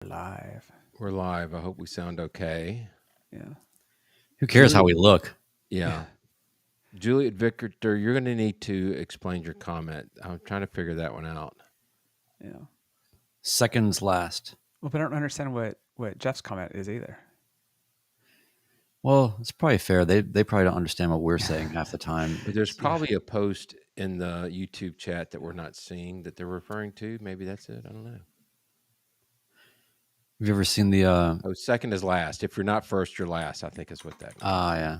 Live. We're live. I hope we sound okay. Yeah. Who cares how we look? Yeah. Juliet Victor, you're going to need to explain your comment. I'm trying to figure that one out. Yeah. Seconds last. Well, but I don't understand what Jeff's comment is either. Well, it's probably fair. They probably don't understand what we're saying half the time. But there's probably a post in the YouTube chat that we're not seeing that they're referring to. Maybe that's it. I don't know. Have you ever seen the Oh, second is last. If you're not first, you're last, I think is what that means. yeah.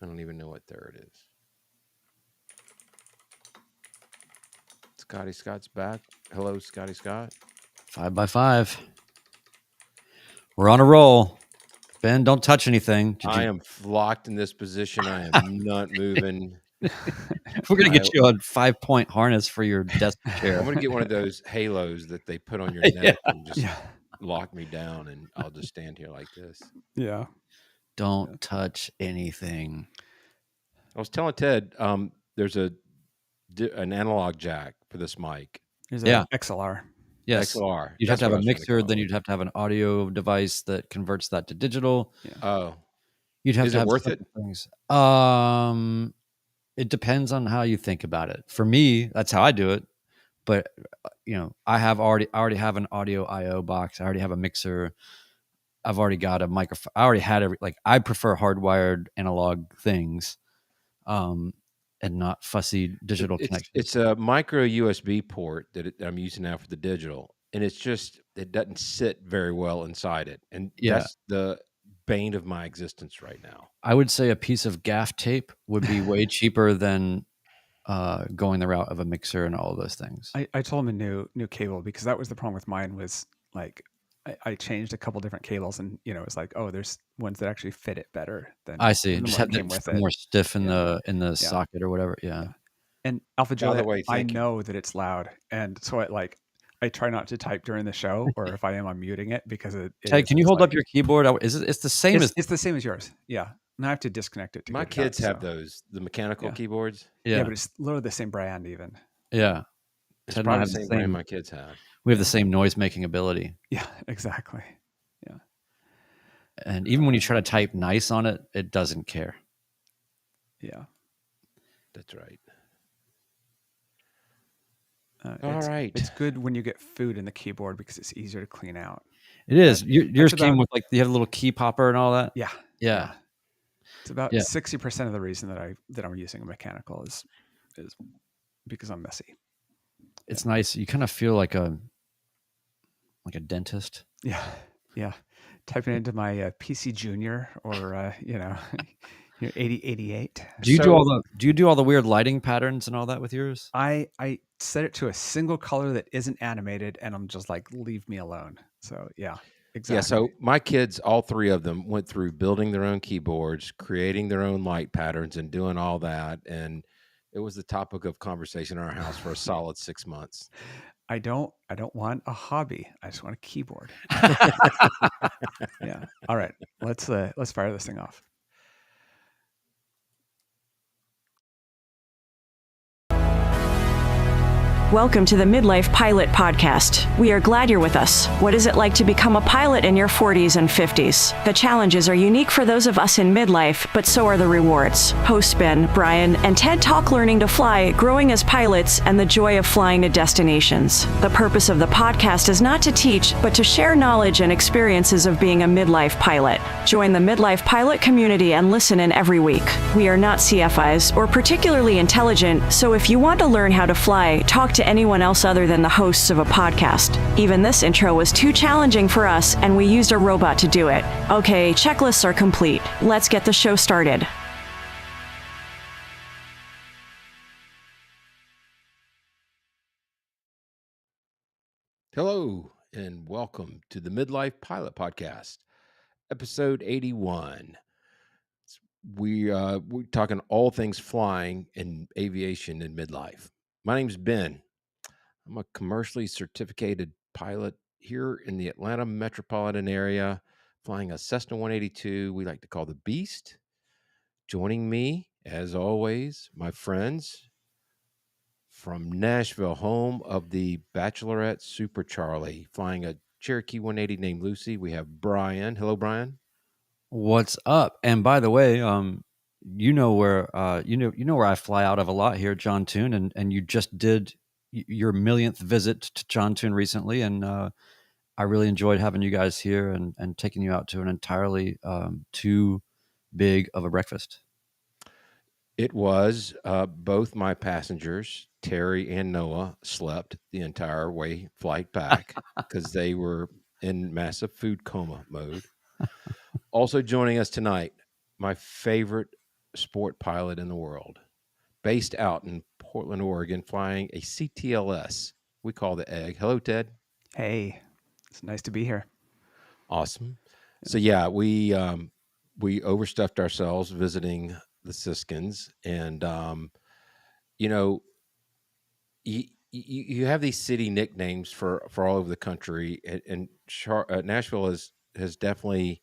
I don't even know what there it is. Scotty Scott's back. Hello, Scotty Scott. 5x5. We're on a roll. Ben, don't touch anything. I am locked in this position. I am not moving. We're going to get you a 5-point harness for your desk chair. I'm going to get one of those halos that they put on your neck and just lock me down, and I'll just stand here like this. Yeah. Don't touch anything. I was telling Ted, there's an analog jack for this mic. There's an XLR. Yes. XLR. You'd have to have a mixer, then you'd have to have an audio device that converts that to digital. Yeah. Oh. You'd have Is to it have worth it? Things. It depends on how you think about it. For me, that's how I do it. But I already have an audio I/O box. I already have a mixer. I've already got a microphone. I already had I prefer hardwired analog things, and not fussy digital connections. It's a micro USB port that I'm using now for the digital, and it doesn't sit very well inside it, and that's the bane of my existence right now. I would say a piece of gaff tape would be way cheaper than going the route of a mixer and all of those things. I told him a new cable, because that was the problem with mine. Was like I changed a couple different cables, and it was like, oh, there's ones that actually fit it better than I see. Just have came with it more stiff in the socket or whatever. Yeah. And Alpha Joe, By the way, I know that it's loud, and so I try not to type during the show, or if I am, I'm muting it, because Hey, can you hold up your keyboard? It's the same it's the same as yours. Yeah. And I have to disconnect it. My kids have those, the mechanical keyboards. Yeah, but it's literally the same brand even. Yeah. It's probably the same brand my kids have. We have the same noise-making ability. Yeah, exactly. Yeah. And even when you try to type nice on it, it doesn't care. Yeah. That's right. All right. It's good when you get food in the keyboard, because it's easier to clean out. It is. Yours came with you have a little key popper and all that? Yeah. Yeah. It's about 60% of the reason that I'm using a mechanical is because I'm messy. It's nice. You kind of feel like a dentist. Yeah. Yeah. Typing into my PC Junior or 8088. Do you do all the weird lighting patterns and all that with yours? I set it to a single color that isn't animated, and I'm just like, leave me alone. So yeah. Exactly. Yeah, so my kids, all three of them, went through building their own keyboards, creating their own light patterns, and doing all that. And it was the topic of conversation in our house for a solid 6 months. I don't want a hobby. I just want a keyboard. Yeah. All right. Let's fire this thing off. Welcome to the Midlife Pilot Podcast. We are glad you're with us. What is it like to become a pilot in your 40s and 50s? The challenges are unique for those of us in midlife, but so are the rewards. Hosts Ben, Brian, and Ted talk learning to fly, growing as pilots, and the joy of flying to destinations. The purpose of the podcast is not to teach, but to share knowledge and experiences of being a midlife pilot. Join the Midlife Pilot community and listen in every week. We are not CFIs or particularly intelligent, so if you want to learn how to fly, talk to anyone else other than the hosts of a podcast. Even this intro was too challenging for us, and we used a robot to do it. Okay, checklists are complete. Let's get the show started. Hello, and welcome to the Midlife Pilot Podcast, episode 81. We're talking all things flying and aviation in midlife. My name's Ben. I'm a commercially certificated pilot here in the Atlanta metropolitan area, flying a Cessna 182 we like to call the Beast. Joining me, as always, my friends from Nashville, home of the Bachelorette Super Charlie, flying a Cherokee 180 named Lucy. We have Brian. Hello, Brian. What's up? And by the way, you know where where I fly out of a lot here, John Tune, and you just did your millionth visit to John Tune recently, and I really enjoyed having you guys here and taking you out to an entirely too big of a breakfast. It was both my passengers, Terry and Noah, slept the entire way flight back because they were in massive food coma mode. Also joining us tonight, my favorite sport pilot in the world, based out in Portland, Oregon, flying a CTLS. We call the Egg. Hello, Ted. Hey, it's nice to be here. Awesome. So yeah, we overstuffed ourselves visiting the Siskins, and you know, you have these city nicknames for all over the country, and Nashville has definitely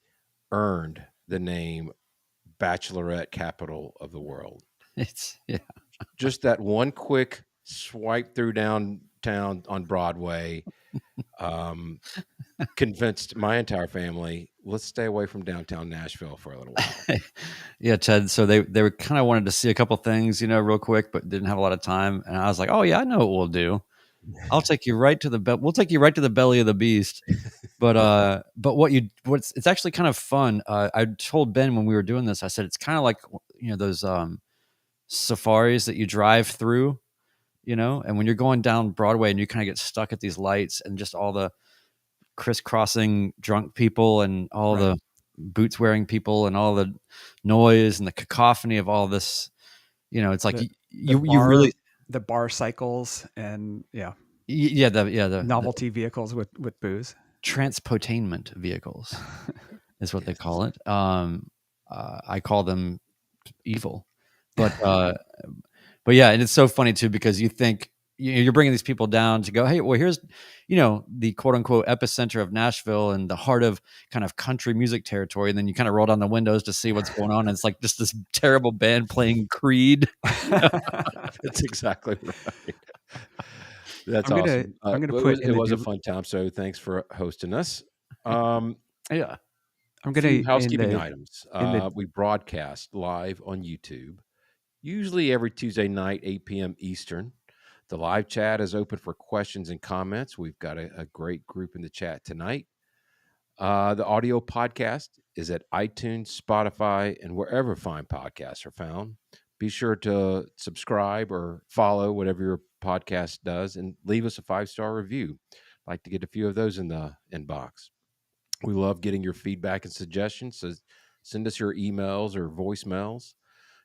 earned the name Bachelorette Capital of the World. It's yeah. Just that one quick swipe through downtown on Broadway convinced my entire family, let's stay away from downtown Nashville for a little while. Yeah, Ted. So they were kind of wanted to see a couple things, real quick, but didn't have a lot of time. And I was like, oh yeah, I know what we'll do. I'll take you right to we'll take you right to the belly of the beast. But it's actually kind of fun. I told Ben when we were doing this, I said it's kind of like those safaris that you drive through, and when you're going down Broadway and you kind of get stuck at these lights and just all the crisscrossing drunk people and all the boots wearing people and all the noise and the cacophony of all this, it's like you really the bar cycles and the novelty vehicles with booze, transportainment vehicles is what they call it. I call them evil, but yeah, and it's so funny too because you think you're bringing these people down to go, hey, well, here's the quote unquote epicenter of Nashville and the heart of kind of country music territory, and then you kind of roll down the windows to see what's going on, and it's like just this terrible band playing Creed. That's exactly right. That's awesome. It was a fun time. So thanks for hosting us. Yeah, I'm gonna housekeeping items. We broadcast live on YouTube, usually every Tuesday night, 8 p.m. Eastern. The live chat is open for questions and comments. We've got a great group in the chat tonight. The audio podcast is at iTunes, Spotify, and wherever fine podcasts are found. Be sure to subscribe or follow whatever your podcast does and leave us a 5-star review. I'd like to get a few of those in the inbox. We love getting your feedback and suggestions, so send us your emails or voicemails.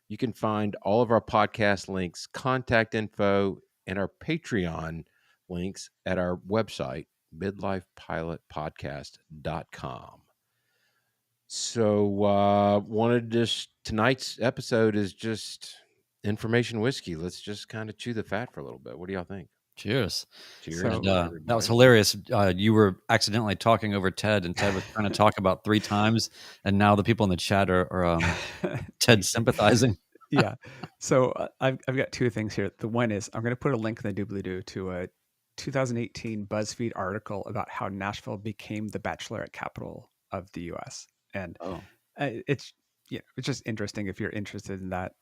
You can find all of our podcast links, contact info, and our Patreon links at our website, midlifepilotpodcast.com. So tonight's episode is just information whiskey. Let's just kind of chew the fat for a little bit. What do y'all think? Cheers. Cheers. And, that was hilarious. You were accidentally talking over Ted, and Ted was trying to talk about 3 times, and now the people in the chat are Ted sympathizing. Yeah. So I've got 2 things here. The one is I'm going to put a link in the doobly-doo to a 2018 BuzzFeed article about how Nashville became the bachelorette capital of the U.S. And it's just interesting if you're interested in that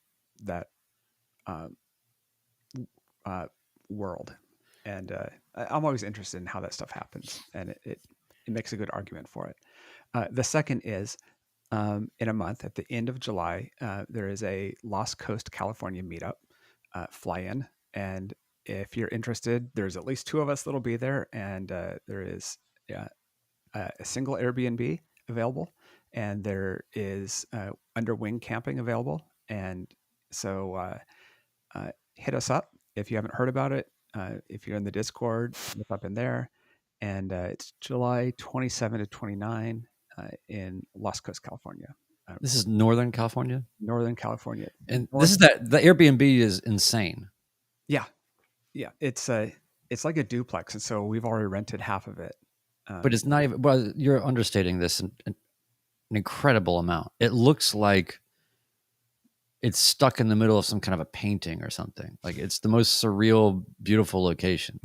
world. And I'm always interested in how that stuff happens, and it makes a good argument for it. The second is, in a month, at the end of July, there is a Lost Coast, California meetup, fly-in. And if you're interested, there's at least 2 of us that'll be there, and there is a single Airbnb available, and there is under wing camping available. And so hit us up if you haven't heard about it. If you're in the Discord, look up in there. And it's July 27 to 29 in Lost Coast, California. This is Northern California? Northern California. And this is the Airbnb is insane. Yeah. Yeah. It's like a duplex. And so we've already rented half of it. But it's not even, well, you're understating this an incredible amount. It looks like it's stuck in the middle of some kind of a painting or something. Like it's the most surreal, beautiful location.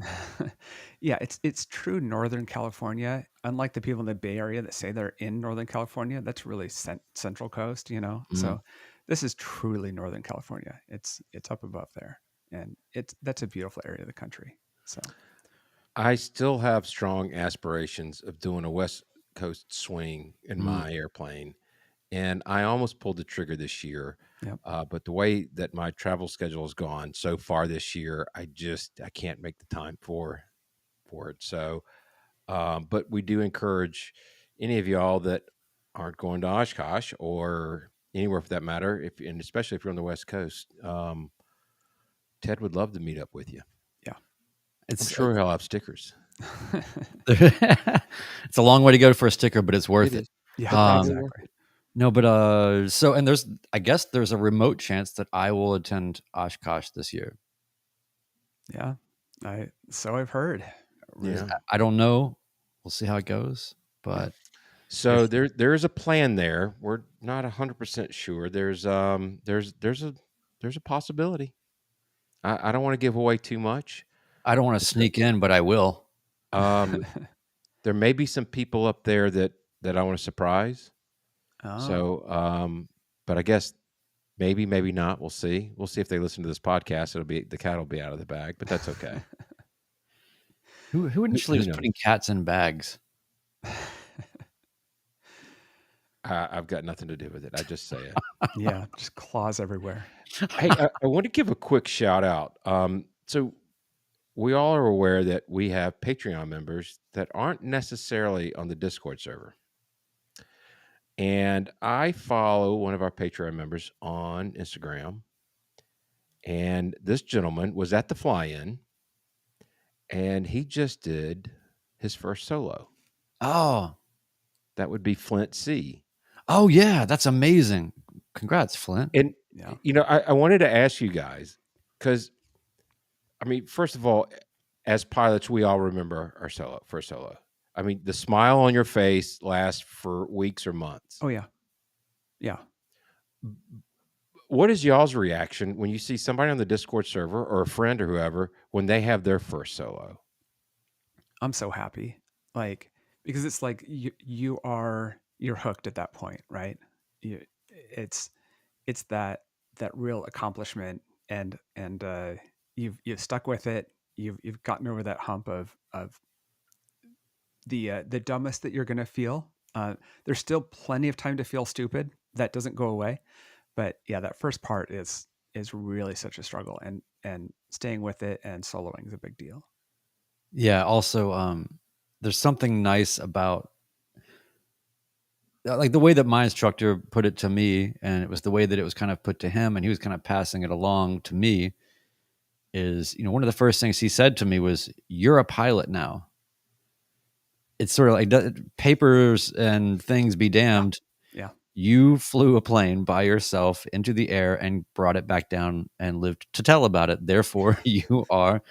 Yeah, it's true Northern California. Unlike the people in the Bay Area that say they're in Northern California, that's really Central Coast, you know. Mhm. So this is truly Northern California. It's up above there, and that's a beautiful area of the country. So I still have strong aspirations of doing a West Coast swing in Mm. my airplane, and I almost pulled the trigger this year. yep. But the way that my travel schedule has gone so far this year, I can't make the time for it. So, but we do encourage any of y'all that aren't going to Oshkosh or anywhere for that matter, and especially if you're on the West Coast, Ted would love to meet up with you. Yeah. I'm It's sure he'll have stickers. it's a long way to go for a sticker, but it's worth It it. is. Yeah, Probably exactly. worth it. No, but I guess there's a remote chance that I will attend Oshkosh this year. Yeah, so I've heard. Yeah. I don't know. We'll see how it goes. But So there's a plan there. We're not 100% sure. There's a possibility. I don't want to give away too much. I don't want to sneak in, but I will. There may be some people up there that I want to surprise. Oh. So, but I guess maybe not. We'll see. We'll see if they listen to this podcast. The cat will be out of the bag, but that's okay. Who initially was knows? putting cats in bags? I've got nothing to do with it. I just say it. Yeah, just claws everywhere. Hey, I want to give a quick shout out. So we all are aware that we have Patreon members that aren't necessarily on the Discord server. And I follow one of our Patreon members on Instagram. And this gentleman was at the fly-in, and he just did his first solo. Oh. That would be Flint C. Oh, yeah. That's amazing. Congrats, Flint. And, Yeah. you know, I wanted to ask you guys, because, I mean, first of all, as pilots, we all remember our first solo. I mean, the smile on your face lasts for weeks or months. Oh, yeah. Yeah. What is y'all's reaction when you see somebody on the Discord server or a friend or whoever when they have their first solo? I'm so happy. Like, because it's like you're hooked at that point, right? It's that real accomplishment, and you've stuck with it. You've gotten over that hump of the dumbest that you're gonna feel. There's still plenty of time to feel stupid. That doesn't go away. But yeah, that first part is really such a struggle, and staying with it and soloing is a big deal. Yeah. Also, there's something nice about like the way that my instructor put it to me, and it was the way that it was kind of put to him, and he was kind of passing it along to me. Is, you know, one of the first things he said to me was, "You're a pilot now." It's sort of like papers and things be damned. Yeah. You flew a plane by yourself into the air and brought it back down and lived to tell about it. Therefore, you are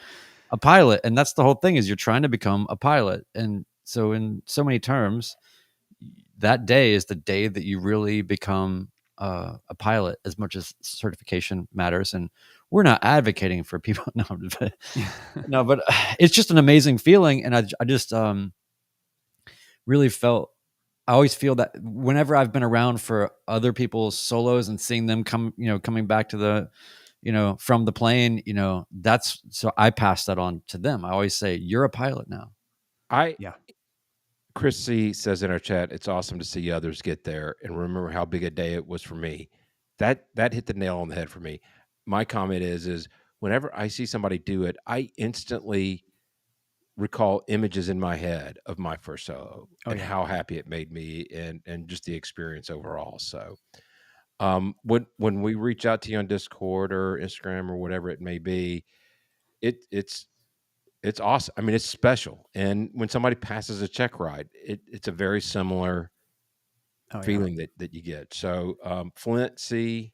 a pilot. And that's the whole thing, is you're trying to become a pilot. And so in so many terms, that day is the day that you really become a pilot, as much as certification matters. And we're not advocating for people. No, but it's just an amazing feeling. And I just really I always feel that whenever I've been around for other people's solos and seeing them coming back to the, from the plane, so I pass that on to them. I always say, "You're a pilot now." Yeah. Chris C says in our chat, "It's awesome to see others get there and remember how big a day it was for me." That hit the nail on the head for me. My comment is whenever I see somebody do it, I instantly recall images in my head of my first solo and how happy it made me, and just the experience overall. So when we reach out to you on Discord or Instagram or whatever it may be, it's awesome. I mean, it's special. And when somebody passes a check ride, it's a very similar feeling that you get. So Flint C,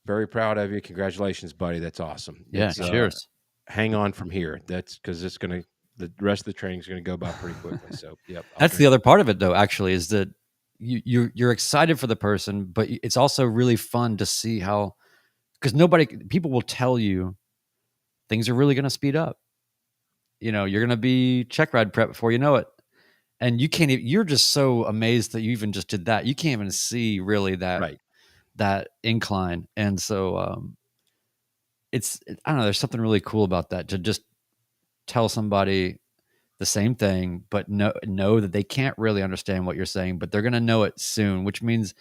very proud of you. Congratulations, buddy. That's awesome. Yeah, cheers. Hang on from here. That's because the rest of the training is going to go by pretty quickly. So, yep. That's the other part of it, though, actually, is that you're excited for the person, but it's also really fun to see how because people will tell you things are really going to speed up. You're going to be check ride prep before you know it. And you can't even, you're just so amazed that you even just did that. You can't even see really that incline. And so I don't know, there's something really cool about that, to just tell somebody the same thing, but know that they can't really understand what you're saying, but they're going to know it soon, which means,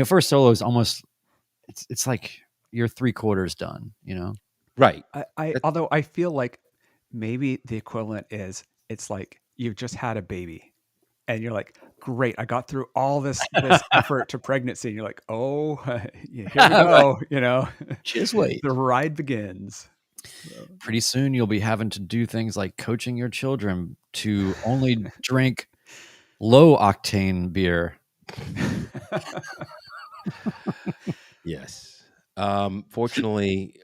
first solo is almost, it's like you're 3/4 done, Right. Although I feel like maybe the equivalent is, it's like you've just had a baby and you're like, great, I got through all this effort to pregnancy. And you're like, oh, here we go. Just wait. The ride begins. Pretty soon you'll be having to do things like coaching your children to only drink low octane beer. Yes. Fortunately,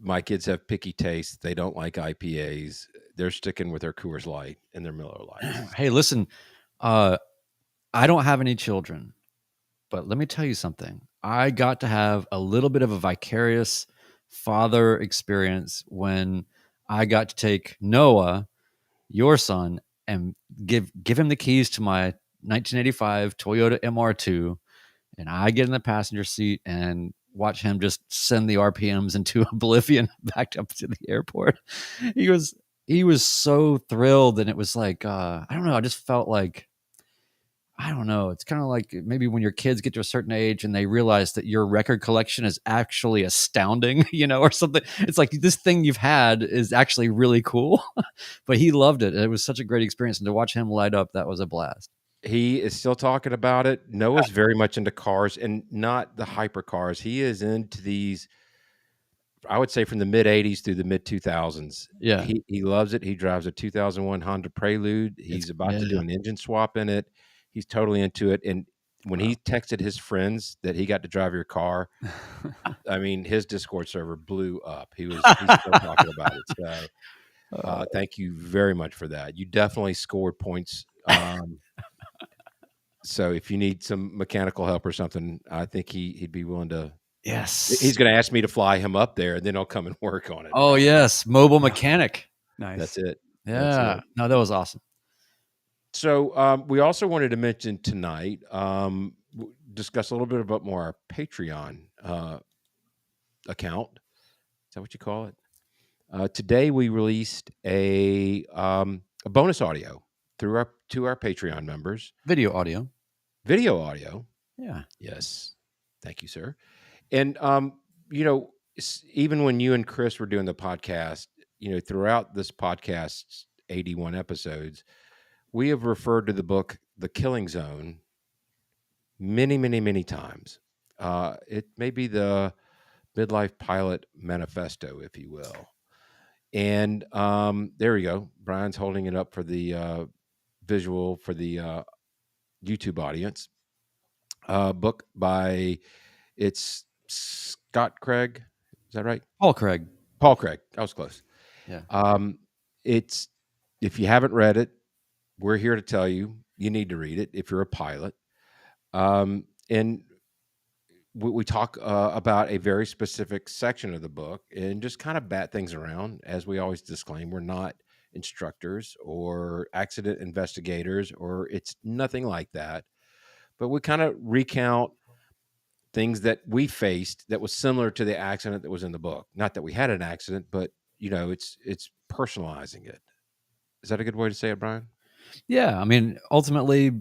my kids have picky tastes. They don't like IPAs. They're sticking with their Coors Light and their Miller Lite. Hey, listen, I don't have any children, but let me tell you something. I got to have a little bit of a vicarious father experience when I got to take Noah, your son, and give him the keys to my 1985 Toyota MR2, and I get in the passenger seat and watch him just send the RPMs into oblivion back up to the airport. He was so thrilled, and it was like, I don't know, I just felt like, I don't know. It's kind of like maybe when your kids get to a certain age and they realize that your record collection is actually astounding, or something. It's like, this thing you've had is actually really cool. But he loved it. It was such a great experience. And to watch him light up, that was a blast. He is still talking about it. Noah's very much into cars, and not the hyper cars. He is into these, I would say, from the mid 80s through the mid 2000s. Yeah. He loves it. He drives a 2001 Honda Prelude. He's about to do an engine swap in it. He's totally into it. And when he texted his friends that he got to drive your car, I mean, his Discord server blew up. He's still talking about it. So thank you very much for that. You definitely scored points. So if you need some mechanical help or something, I think he'd be willing to. Yes. He's going to ask me to fly him up there, and then I'll come and work on it. Oh, yes. Mobile mechanic. Nice. That's it. Yeah. That's it. No, that was awesome. So we also wanted to mention tonight, discuss a little bit about more our Patreon account. Is that what you call it? Today we released a bonus audio to our Patreon members. Video audio. Yeah. Yes. Thank you, sir. And even when you and Chris were doing the podcast, throughout this podcast's 81 episodes, we have referred to the book The Killing Zone many, many, many times. It may be the midlife pilot manifesto, if you will. And there we go. Brian's holding it up for the visual for the YouTube audience. Book by, it's Scott Craig. Is that right? Paul Craig. I was close. Yeah. It's, if you haven't read it, we're here to tell you need to read it if you're a pilot. And we talk about a very specific section of the book and just kind of bat things around. As we always disclaim, we're not instructors or accident investigators, or it's nothing like that. But we kind of recount things that we faced that was similar to the accident that was in the book. Not that we had an accident, but it's personalizing it. Is that a good way to say it, Brian? Yeah. I mean, ultimately,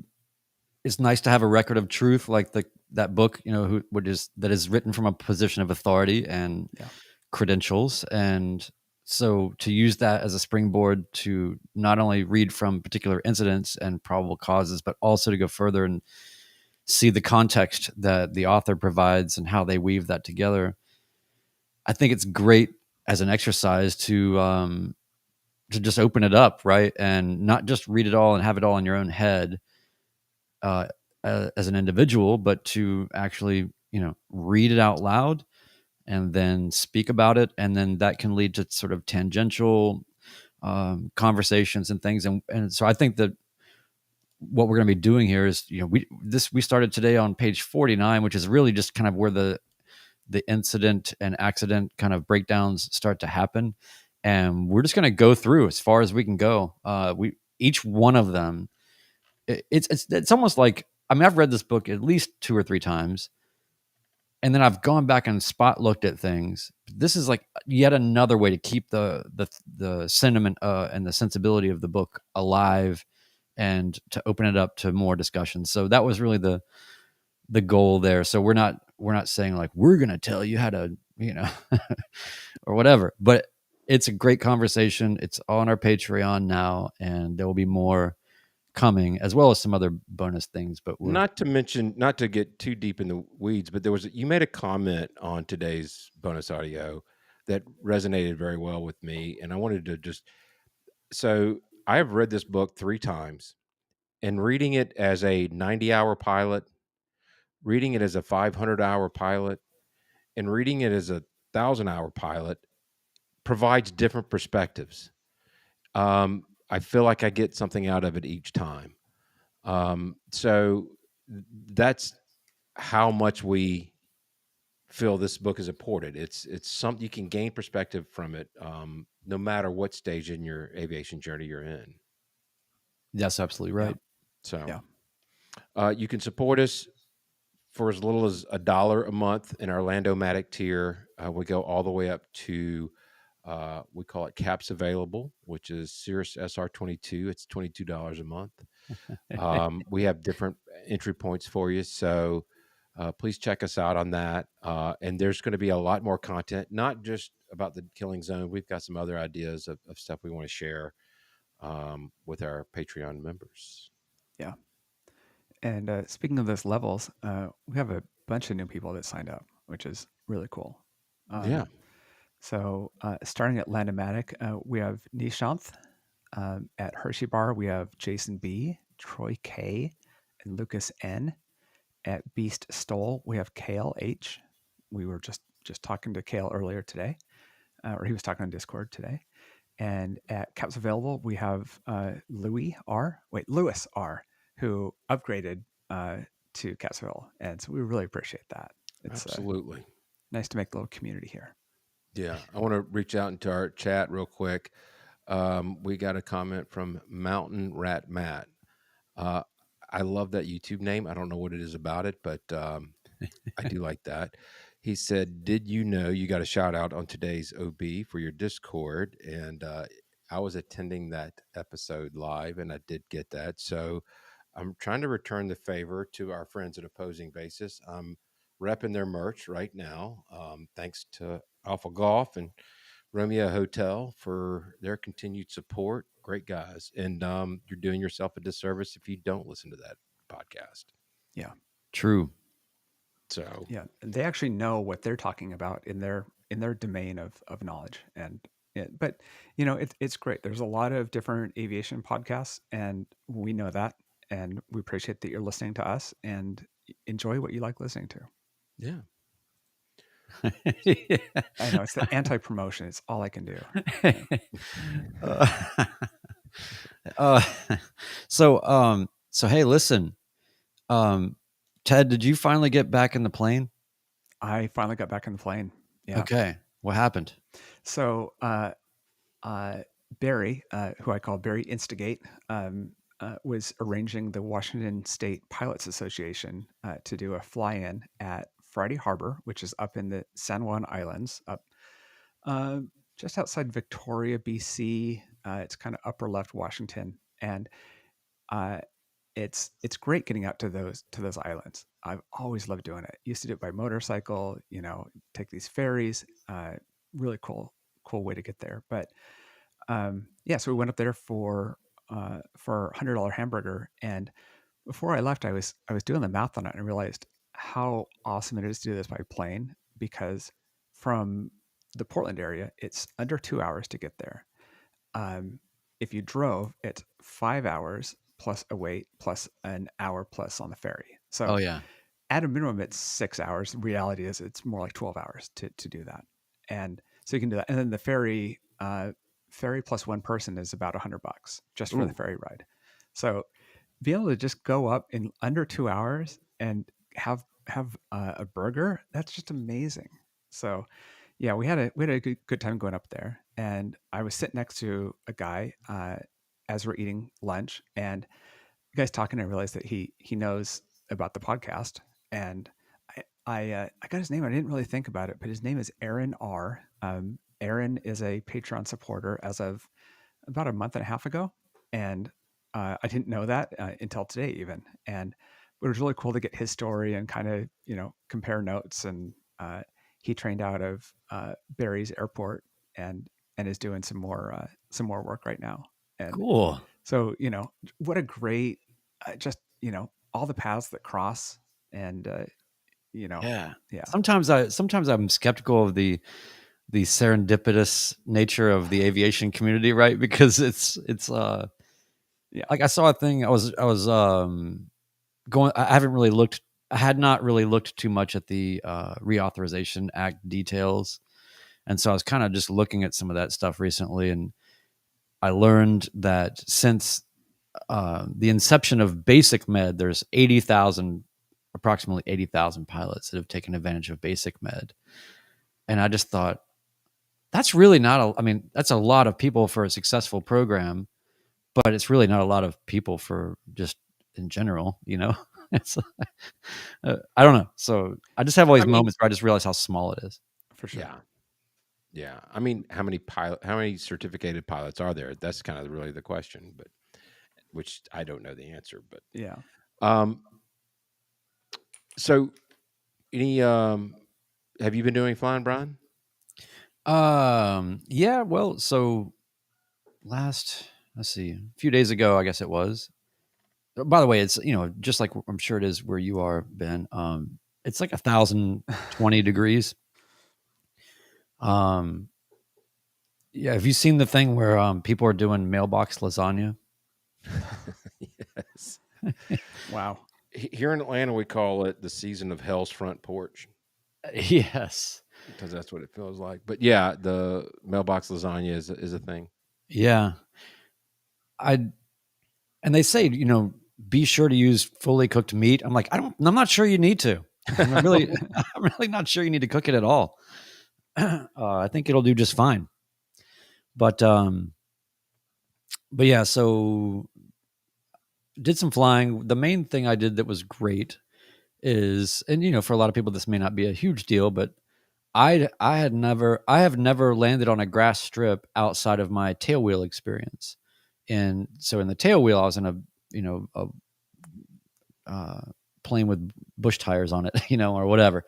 it's nice to have a record of truth like that book, that is written from a position of authority and credentials. And so to use that as a springboard to not only read from particular incidents and probable causes, but also to go further and see the context that the author provides and how they weave that together. I think it's great as an exercise to just open it up, right? And not just read it all and have it all in your own head as an individual, but to actually, read it out loud and then speak about it. And then that can lead to sort of tangential conversations and things. And so I think that what we're going to be doing here is, we started today on page 49, which is really just kind of where the the incident and accident kind of breakdowns start to happen, and we're just going to go through as far as we can go. We each one of them, it's almost like, I mean, I've read this book at least 2 or 3 times, and then I've gone back and spot looked at things. This is like yet another way to keep the sentiment and the sensibility of the book alive, and to open it up to more discussions. So that was really the goal there. So we're not saying like we're going to tell you how to, or whatever, but it's a great conversation. It's on our Patreon now, and there will be more coming, as well as some other bonus things. But not to mention, not to get too deep in the weeds, but you made a comment on today's bonus audio that resonated very well with me. And I wanted to so I have read this book 3 times, and reading it as a 90-hour pilot, reading it as a 500-hour pilot, and reading it as a 1,000-hour pilot provides different perspectives. I feel like I get something out of it each time. So that's how much we feel this book is important. It's something you can gain perspective from it, no matter what stage in your aviation journey you're in. that's absolutely right. So, you can support us for as little as $1 a month in our Lando-Matic tier. We go all the way up to, we call it Caps Available, which is Cirrus SR22. It's $22 a month. We have different entry points for you. So please check us out on that. And there's going to be a lot more content, not just about the Killing Zone. We've got some other ideas of stuff we want to share with our Patreon members. Yeah. And speaking of those levels, we have a bunch of new people that signed up, which is really cool. Yeah. So starting at Landomatic, we have Nishanth. At Hershey Bar, we have Jason B, Troy K, and Lucas N. At Beast Stole, we have Kale H. We were just talking to Kale earlier today, or he was talking on Discord today. And at Caps Available, we have Lewis R, who upgraded to Caps Available. And so we really appreciate that. It's absolutely nice to make a little community here. Yeah. I want to reach out into our chat real quick. We got a comment from Mountain Rat Matt. I love that YouTube name. I don't know what it is about it, but I do like that. He said, did you know you got a shout out on today's OB for your Discord? And I was attending that episode live, and I did get that. So I'm trying to return the favor to our friends at Opposing Basis. I'm repping their merch right now. Thanks to Alpha Golf and Romeo Hotel for their continued support. Great guys. And you're doing yourself a disservice if you don't listen to that podcast. Yeah. True. So yeah, they actually know what they're talking about in their domain of knowledge. And but it's great. There's a lot of different aviation podcasts, and we know that, and we appreciate that you're listening to us and enjoy what you like listening to. Yeah. I know it's the anti-promotion. It's all I can do. So hey, listen, Ted, did you finally get back in the plane? I finally got back in the plane. Yeah. Okay. What happened? So Barry, who I call Barry Instigate, was arranging the Washington State Pilots Association to do a fly-in at Friday Harbor, which is up in the San Juan Islands, up just outside Victoria, BC. It's kind of upper left Washington, and it's great getting out to those islands. I've always loved doing it. Used to do it by motorcycle, take these ferries. Really cool way to get there. But so we went up there for $100 hamburger, and before I left, I was doing the math on it, and I realized how awesome it is to do this by plane, because from the Portland area, it's under 2 hours to get there. If you drove, it's 5 hours plus a wait plus an hour plus on the ferry. So at a minimum, it's 6 hours. The reality is it's more like 12 hours to do that. And so you can do that. And then the ferry plus one person is about $100 just for the ferry ride. So being able to just go up in under 2 hours and have a burger, that's just amazing. So yeah, we had a good time going up there, and I was sitting next to a guy as we're eating lunch, and the guy's talking. I realized that he knows about the podcast, and I got his name. I didn't really think about it, but his name is Aaron R. Aaron is a Patreon supporter as of about a month and a half ago, and I didn't know that until today, even. And but it was really cool to get his story and kind of compare notes. And he trained out of Barry's airport and is doing some more work right now. And Cool. so what a great just all the paths that cross and Yeah. yeah. Sometimes I'm skeptical of the serendipitous nature of the aviation community, right? Because it's Yeah. like I saw a thing. I was going. I had not really looked too much at the Reauthorization Act details, and so I was kind of just looking at some of that stuff recently, and I learned that since the inception of Basic Med, there's approximately 80,000 pilots that have taken advantage of Basic Med, and I just thought that's really not that's a lot of people for a successful program, but it's really not a lot of people for just in general, It's I don't know. So I just have all these I mean, moments where I just realize how small it is. For sure. yeah, yeah. I mean, how many certificated pilots are there? That's kind of really the question, but which I don't know the answer. But Yeah. so any have you been doing flying, Brian? Yeah, well, so let's see, a few days ago, I guess it was. By the way, it's, just like I'm sure it is where you are, Ben. It's like 1,020 degrees. Yeah. Have you seen the thing where people are doing mailbox lasagna? Yes. Wow. Here in Atlanta, we call it the season of hell's front porch Yes. because that's what it feels like. But yeah, the mailbox lasagna is a thing. Yeah. And they say, be sure to use fully cooked meat. I'm like, I'm not sure you need to. I'm really not sure you need to cook it at all. I think it'll do just fine. But yeah, so did some flying. The main thing I did that was great is, and for a lot of people this may not be a huge deal, but I have never landed on a grass strip outside of my tailwheel experience. And so in the tailwheel, I was in a plane with bush tires on it, or whatever.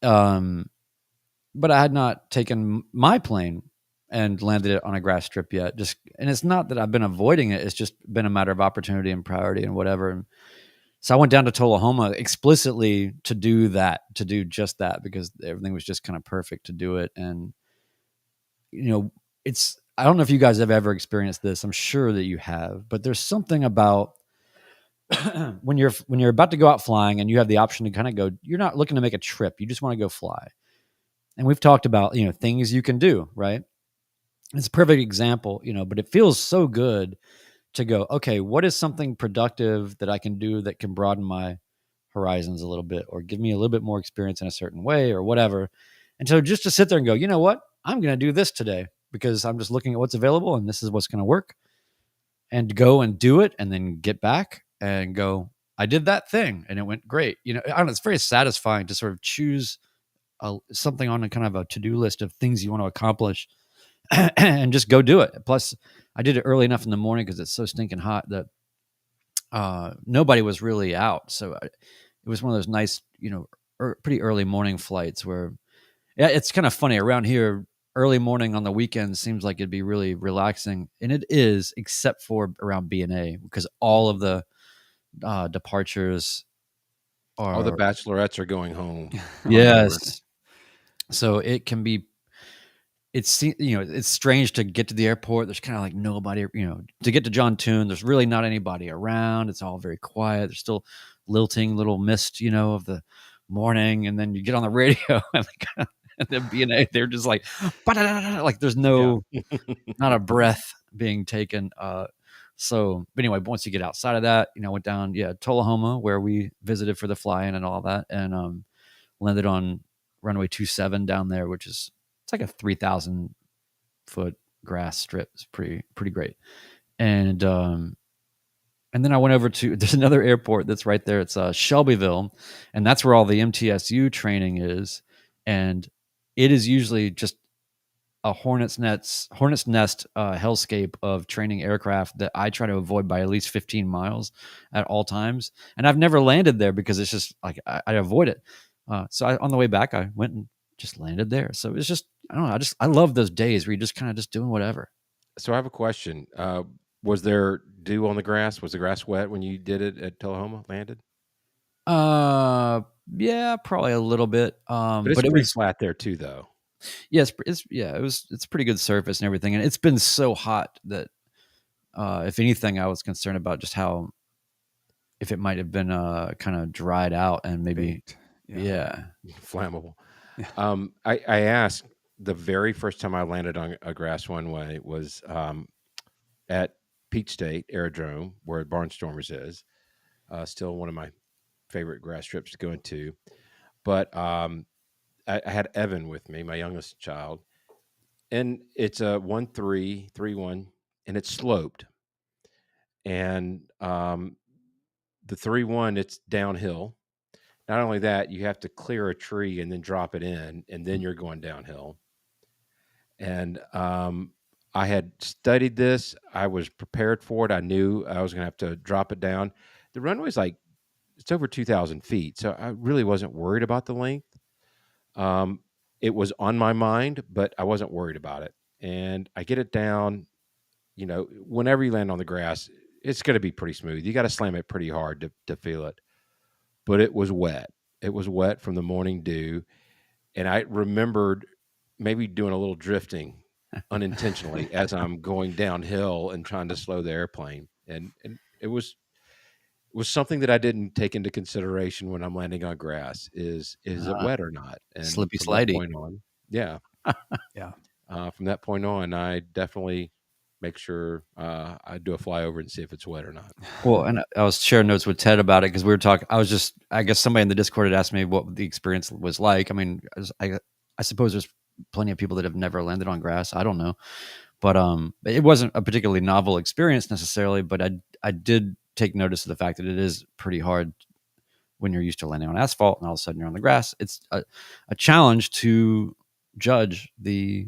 But I had not taken my plane and landed it on a grass strip yet. And it's not that I've been avoiding it. It's just been a matter of opportunity and priority and whatever. And so I went down to Tullahoma explicitly to do just that, because everything was just kind of perfect to do it. And, I don't know if you guys have ever experienced this. I'm sure that you have, but there's something about when you're about to go out flying and you have the option to kind of go, you're not looking to make a trip. You just want to go fly. And we've talked about, things you can do, right? It's a perfect example, but it feels so good to go, okay, what is something productive that I can do that can broaden my horizons a little bit or give me a little bit more experience in a certain way or whatever. And so just to sit there and go, you know what, I'm going to do this today because I'm just looking at what's available and this is what's going to work, and go and do it and then get back and go, I did that thing and it went great. I don't know, it's very satisfying to sort of choose something on a kind of a to-do list of things you want to accomplish and just go do it. Plus, I did it early enough in the morning because it's so stinking hot that nobody was really out. So it was one of those nice, pretty early morning flights where, yeah, it's kind of funny around here. Early morning on the weekends seems like it'd be really relaxing, and it is, except for around B&A because all of the departures are All the bachelorettes are going home. yes. So it can be. It's strange to get to the airport. There's kind of like nobody, to get to John Tune. There's really not anybody around. It's all very quiet. There's still lilting little mist, of the morning. And then you get on the radio and then B&A, they're just like, like there's no, not a breath being taken. So, but anyway, once you get outside of that, went down, Tullahoma, where we visited for the fly-in and all that, and landed on runway 27 down there, which is, it's like a 3,000 foot grass strip. It's pretty great. And then I went over to, there's another airport that's right there. It's Shelbyville, and that's where all the MTSU training is. And it is usually just a hornet's nest hellscape of training aircraft that I try to avoid by at least 15 miles at all times. And I've never landed there because it's just like I avoid it. So on the way back, I went and just landed there. So it's just, I don't know. I love those days where you're just kind of just doing whatever. So I have a question. Was there dew on the grass? Was the grass wet when you did it at Tullahoma, landed? Yeah, probably a little bit. But it's but it pretty was flat there too, though. Yes, it's a pretty good surface and everything. And it's been so hot that, if anything, I was concerned about just how, if it might have been kind of dried out and maybe, yeah. Flammable. Yeah. I asked the very first time I landed on a grass runway was at Peach State Aerodrome, where Barnstormers is. Still one of my favorite grass strips to go into. But I had Evan with me, my youngest child, and it's a 1-3-3-1, and it's sloped. And the 3-1, it's downhill. Not only that, you have to clear a tree and then drop it in, and then you're going downhill. And I had studied this. I was prepared for it. I knew I was going to have to drop it down. The runway's like, it's over 2,000 feet, so I really wasn't worried about the length. It was on my mind, but I wasn't worried about it. And I get it down, whenever you land on the grass, it's going to be pretty smooth. You got to slam it pretty hard to feel it. But it was wet. It was wet from the morning dew. And I remembered maybe doing a little drifting unintentionally as I'm going downhill and trying to slow the airplane. And it was something that I didn't take into consideration when I'm landing on grass is it wet or not? And Slippy from that slidey. point on, yeah. Yeah. From that point on, I definitely make sure I do a flyover and see if it's wet or not. Well, and I was sharing notes with Ted about it because we were talking. I guess somebody in the Discord had asked me what the experience was like. I mean, I suppose there's plenty of people that have never landed on grass. I don't know, but it wasn't a particularly novel experience necessarily. But I did take notice of the fact that it is pretty hard when you're used to landing on asphalt and all of a sudden you're on the grass. It's a challenge to judge the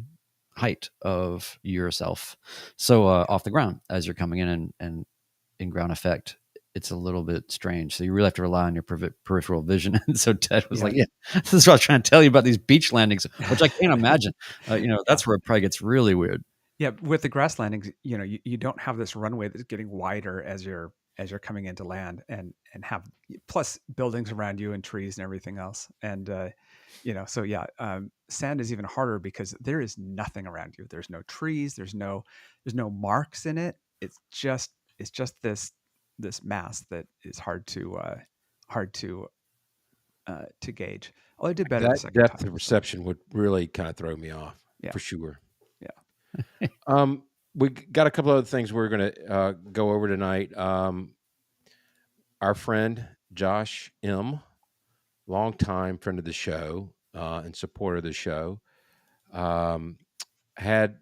height of yourself. So off the ground as you're coming in and in ground effect, it's a little bit strange. So you really have to rely on your peripheral vision. And so Ted was like, yeah, this is what I was trying to tell you about these beach landings, which I can't imagine. That's where it probably gets really weird. Yeah. With the grass landings, you don't have this runway that's getting wider as you're coming into land and have plus buildings around you and trees and everything else. And, so yeah, sand is even harder because there is nothing around you. There's no trees. There's no marks in it. It's just this mass that is hard to gauge. Oh, I did better. That depth of perception would really kind of throw me off for sure. Yeah. We got a couple other things we're going to go over tonight. Our friend Josh M., longtime friend of the show and supporter of the show, had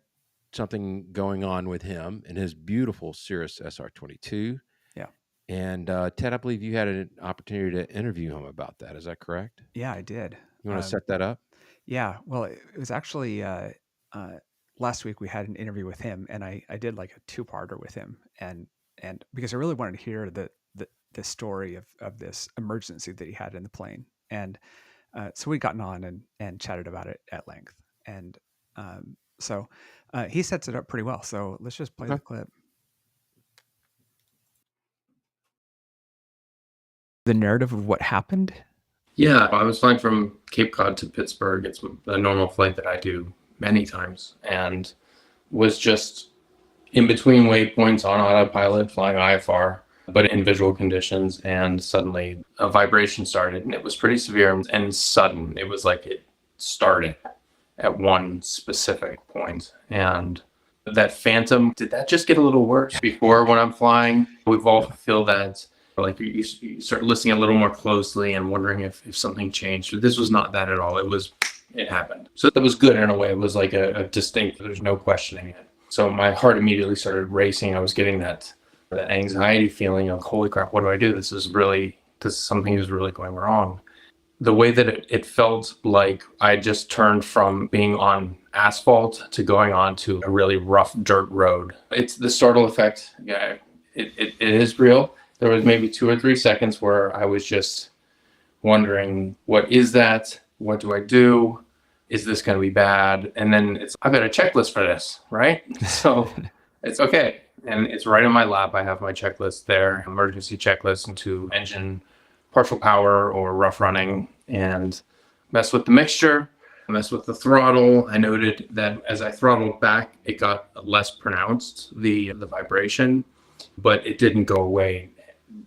something going on with him and his beautiful Cirrus SR22. Yeah. And Ted, I believe you had an opportunity to interview him about that. Is that correct? Yeah, I did. You want to set that up? Yeah. Well, it was actually last week we had an interview with him, and I did like a two-parter with him, and because I really wanted to hear the story of this emergency that he had in the plane, and so we'd gotten on and chatted about it at length, and so he sets it up pretty well. So let's just play the clip. The narrative of what happened. Yeah, I was flying from Cape Cod to Pittsburgh. It's a normal flight that I do many times, and was just in between waypoints on autopilot flying IFR, but in visual conditions, and suddenly a vibration started, and it was pretty severe and sudden. It was like it started at one specific point, and that phantom, did that just get a little worse? Before, when I'm flying, we've all feel that, like you start listening a little more closely and wondering if something changed. But this was not that at all. It was it happened. So that was good in a way. It was like a distinct, there's no questioning it. So my heart immediately started racing. I was getting that anxiety feeling of, holy crap, what do I do? This is something is really going wrong. The way that it felt like I just turned from being on asphalt to going on to a really rough dirt road. It's the startle effect. Yeah, it is real. There was maybe 2 or 3 seconds where I was just wondering, what is that? What do I do? Is this going to be bad? And then I've got a checklist for this, right? So it's okay. And it's right in my lap. I have my checklist there, emergency checklist into engine partial power or rough running, and mess with the mixture, mess with the throttle. I noted that as I throttled back, it got less pronounced, the vibration, but it didn't go away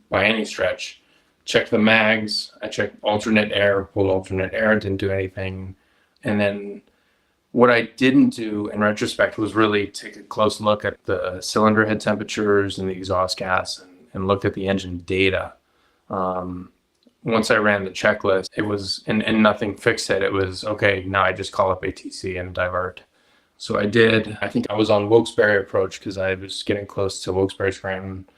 by any stretch. Checked the mags. I checked alternate air, pulled alternate air, didn't do anything. And then what I didn't do in retrospect was really take a close look at the cylinder head temperatures and the exhaust gas and look at the engine data. Once I ran the checklist, it was, and nothing fixed it. It was, okay, now I just call up ATC and divert. So I did. I think I was on Wilkes-Barre approach because I was getting close to Wilkes-Barre Scranton,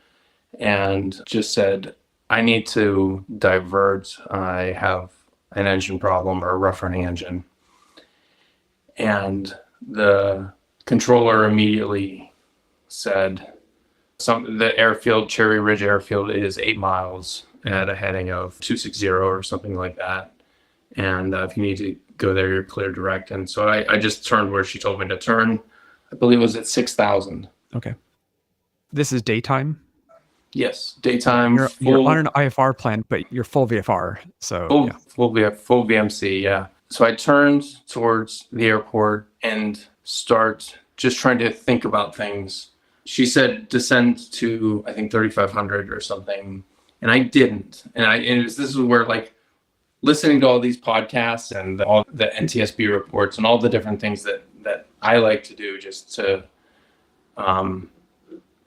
and just said, I need to divert. I have an engine problem or a rough running engine. And the controller immediately said, the airfield, Cherry Ridge Airfield, is 8 miles at a heading of 260 or something like that. And if you need to go there, you're clear direct. And so I just turned where she told me to turn. I believe it was at 6,000. Okay. This is daytime? Yes, daytime. You're on an IFR plan, but you're full VFR. So full VMC, yeah. So I turned towards the airport and start just trying to think about things. She said descend to, I think, 3,500 or something. And I didn't. This is where, like, listening to all these podcasts and all the NTSB reports and all the different things that I like to do just to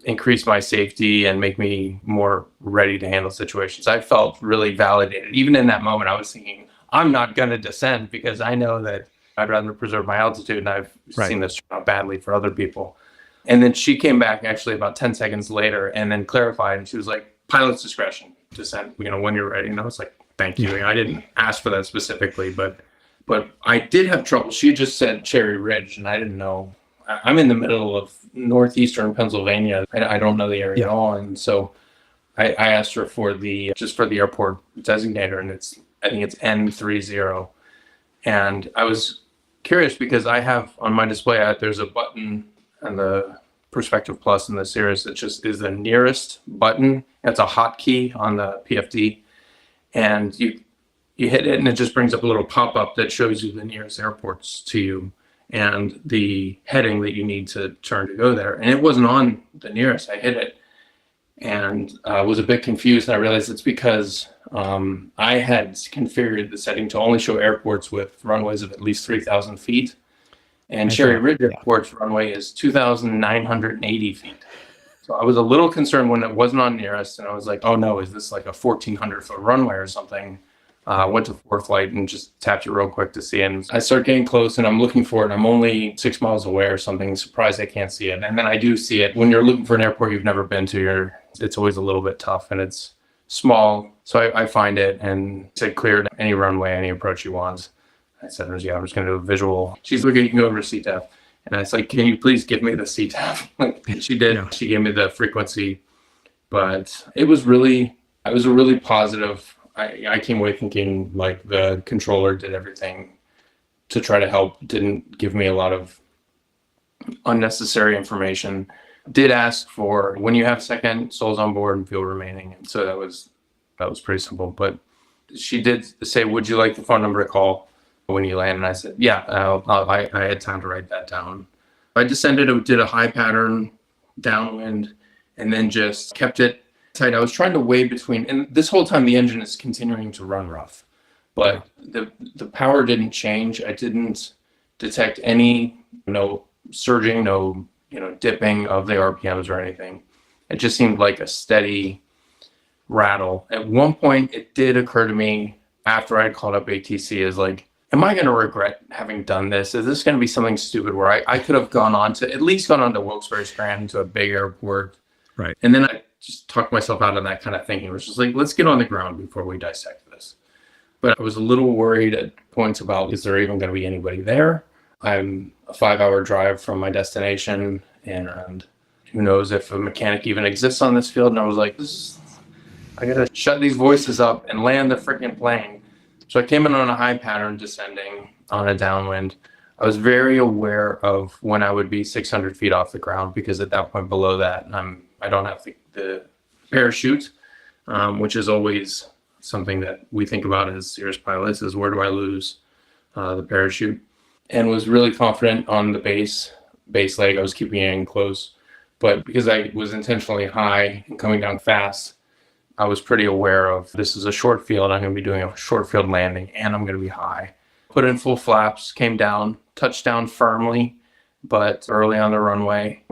increase my safety and make me more ready to handle situations, I felt really validated. Even in that moment, I was thinking, I'm not going to descend because I know that I'd rather preserve my altitude, and I've seen this turn out badly for other people. And then she came back actually about 10 seconds later and then clarified, and she was like, pilot's discretion, descent, when you're ready. And I was like, thank you. I didn't ask for that specifically, but I did have trouble. She just said Cherry Ridge, and I didn't know. I'm in the middle of northeastern Pennsylvania. I don't know the area at all. And so I asked her for the airport designator, and I think it's N30. And I was curious because I have on my display, there's a button on the Perspective Plus in the series that just is the nearest button. It's a hotkey on the PFD, and you hit it and it just brings up a little pop-up that shows you the nearest airports to you and the heading that you need to turn to go there. And it wasn't on the nearest. I hit it and was a bit confused, and I realized it's because I had configured the setting to only show airports with runways of at least 3,000 feet. And Cherry Ridge Airport's runway is 2,980 feet. So I was a little concerned when it wasn't on nearest, and I was like, oh no, is this like a 1,400-foot runway or something? Went to ForeFlight and just tapped it real quick to see it. And I start getting close, and I'm looking for it. I'm only 6 miles away or something, surprised I can't see it. And then I do see it. When you're looking for an airport you've never been to, it's always a little bit tough, and it's small. So I find it and said, cleared any runway, any approach you want. I said, yeah, I'm just going to do a visual. She's like, you can go over to CTAF. And I was like, can you please give me the CTAF? Like, she did. Yeah. She gave me the frequency. But it was a really positive. I came away thinking like the controller did everything to try to help, didn't give me a lot of unnecessary information. Did ask for when you have second souls on board and fuel remaining. And so that was pretty simple. But she did say, would you like the phone number to call when you land? And I said, yeah, I had time to write that down. I descended, did a high pattern downwind, and then just kept it tight. I was trying to weigh between, and this whole time the engine is continuing to run rough, but the power didn't change. I didn't detect no surging, no dipping of the RPMs or anything. It just seemed like a steady rattle. At one point, it did occur to me after I called up ATC is like, am I going to regret having done this? Is this going to be something stupid where I could have gone on to Wilkes-Barre Scranton, to a big airport. Right. And then I just talked myself out of that kind of thinking, which was like, let's get on the ground before we dissect this. But I was a little worried at points about, is there even going to be anybody there? I'm a 5-hour drive from my destination, and who knows if a mechanic even exists on this field. And I was like, I got to shut these voices up and land the freaking plane. So I came in on a high pattern, descending on a downwind. I was very aware of when I would be 600 feet off the ground, because at that point below that, I don't have the parachute, which is always something that we think about as serious pilots, is where do I lose the parachute? And was really confident on the base leg. I was keeping it in close, but because I was intentionally high and coming down fast, I was pretty aware of, this is a short field. I'm going to be doing a short field landing, and I'm going to be high. Put in full flaps, came down, touched down firmly, but early on the runway.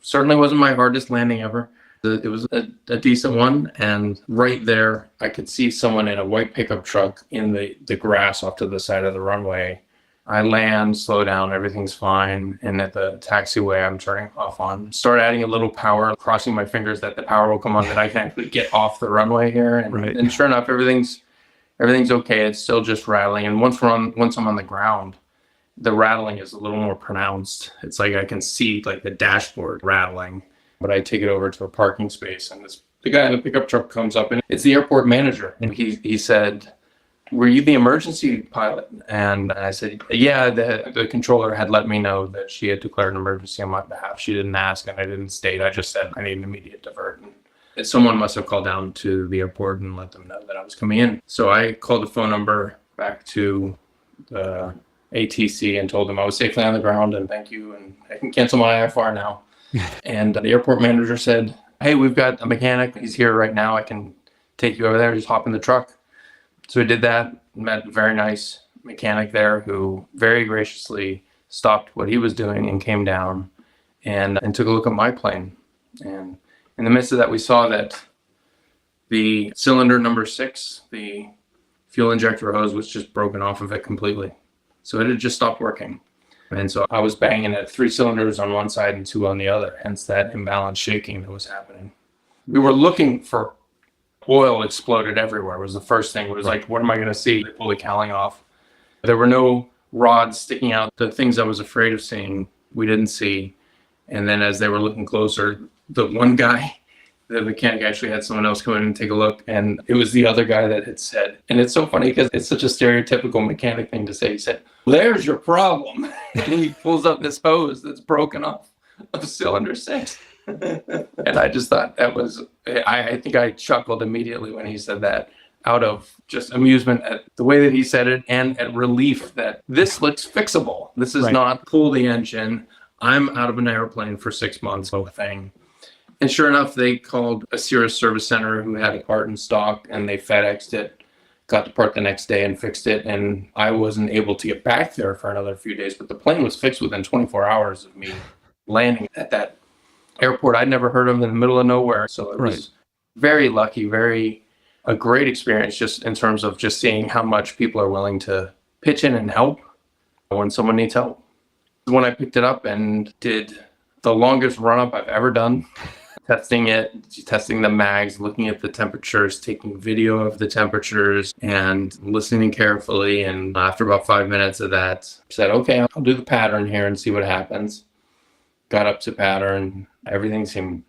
Certainly wasn't my hardest landing ever. It was a decent one, and right there, I could see someone in a white pickup truck in the grass off to the side of the runway. I land, slow down, everything's fine. And at the taxiway, I'm turning off on, start adding a little power, crossing my fingers that the power will come on, that I can actually get off the runway here. And sure enough, everything's okay. It's still just rattling. And once I'm on the ground, the rattling is a little more pronounced. It's like I can see like the dashboard rattling, but I take it over to a parking space, and the guy in the pickup truck comes up, and it's the airport manager. And he said, "Were you the emergency pilot?" And I said, "Yeah, the controller had let me know that she had declared an emergency on my behalf. She didn't ask, and I didn't state. I just said I need an immediate divert." And someone must have called down to the airport and let them know that I was coming in. So I called the phone number back to the ATC and told them I was safely on the ground, and thank you, and I can cancel my IFR now. And the airport manager said, "Hey, we've got a mechanic. He's here right now. I can take you over there. Just hop in the truck." So I did that, met a very nice mechanic there who very graciously stopped what he was doing and came down and took a look at my plane. And in the midst of that, we saw that the cylinder number 6, the fuel injector hose, was just broken off of it completely. So it had just stopped working. And so I was banging at 3 cylinders on one side and 2 on the other, hence that imbalance shaking that was happening. We were looking for oil. Exploded everywhere was the first thing. It was like, what am I going to see? They pull the cowling off. There were no rods sticking out. The things I was afraid of seeing, we didn't see. And then as they were looking closer, the one guy, the mechanic, actually had someone else come in and take a look. And it was the other guy that had said, and it's so funny because it's such a stereotypical mechanic thing to say. He said, "There's your problem." And he pulls up this hose that's broken off of cylinder 6. And I just thought that was, I think I chuckled immediately when he said that, out of just amusement at the way that he said it, and at relief that this looks fixable. This is not pull the engine, I'm out of an airplane for 6 months whole thing. And sure enough, they called a Cirrus service center who had a part in stock, and they FedExed it, got the part the next day and fixed it. And I wasn't able to get back there for another few days, but the plane was fixed within 24 hours of me landing at that airport I'd never heard of in the middle of nowhere. So it was very lucky, a great experience, just in terms of just seeing how much people are willing to pitch in and help when someone needs help. When I picked it up and did the longest run up I've ever done, testing the mags, looking at the temperatures, taking video of the temperatures and listening carefully. And after about 5 minutes of that, said, okay, I'll do the pattern here and see what happens. Got up to pattern, everything seemed